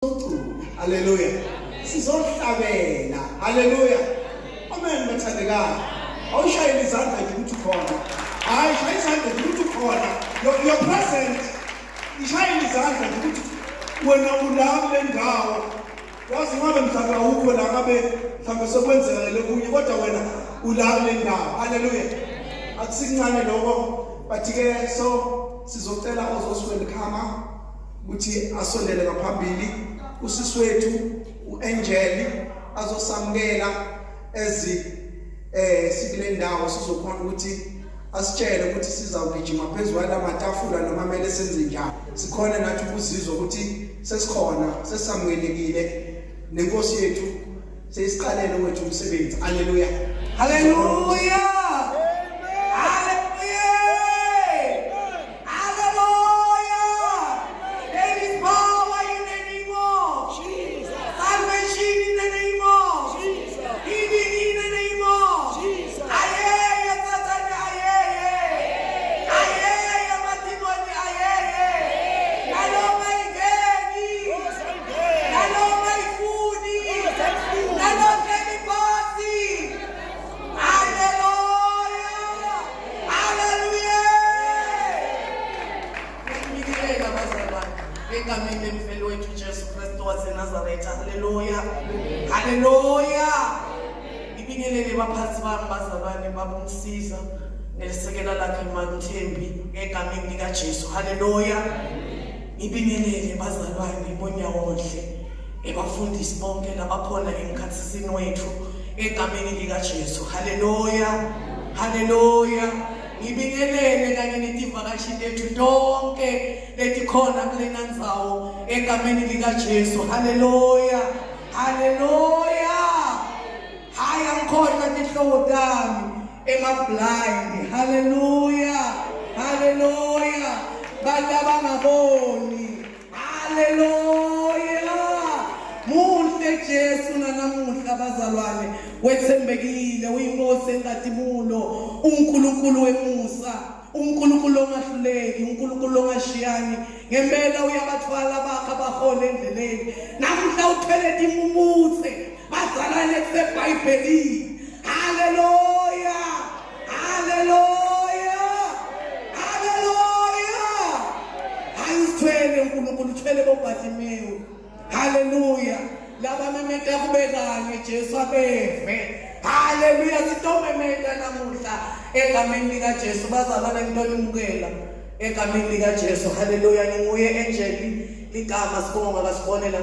Hallelujah. Sizohlabela. Hallelujah. Amen bathandekayo. Awushayela izandla nje ukuthi ukhona. Hayi shaya izandla nje ukuthi ukhona. Your present ishayela izandla nje ukuthi wena ulapha le ndawo. Yazi ngabe mhlawumbe awukho la ngabe mhlawumbe sekwenzeka lokunye kodwa wena ulapha le ndawo. Hallelujah. Akusincane lokho but ke so sizocela ozoswelkhama ukuthi asondele ngaphambili usisi wethu uAngel azosamukela sikule ndawo sizokhona ukuthi asitshele ukuthi sizawugijima phezulu lamatafula noma kumele senze njani sikhona nathi ukuzizwa ukuthi sesikhona sesamukelekile nenkosi yethu sesiqalele wethu umsebenzi. Haleluya. Hallelujah. Egameni mfelo wethu Jesu Kristu waseNazaretha. Haleluya. Haleluya. Ibingelele baphathi bami bazalwane babumsiza nelisekela lakhe Mathembi egameni lika Jesu. Haleluya. Ibingelele bazalwane bonyawohle ebafundisi bonke labakhona emkhatsisini wethu egameni lika Jesu. Haleluya. Haleluya. Ngibingelele kanye netivakashi lethu tonke letikhona kulena ndzawo egameni lika Jesu. Haleluya. Haleluya. Hayi angikhohlwa tihlobo tami blind. Haleluya. Haleluya. Bantu abangaboni. Haleluya. Muhle Jesu nanamuhla bazalwane wethembekile uyinkosi engadimulo uNkulunkulu wemusa uNkulunkulu ongahluleki uNkulunkulu ongashiyani ngempela uyabathwala bakhe abahole endleleni namhla uthwele timumutse bazalwane kuseBhayibhelini. Haleluya. Haleluya. Haleluya. Ayithwele uNkulunkulu uthwele boBhatimewu. Haleluya. Laba memeta kubekanye Jesu abeve. Haleluya. Sitomemeta namuhla egameni lika Jesu bazalwane ngitolimukela egameni lika Jesu. Haleluya. Ninguye Angel igama sibonga kasibonela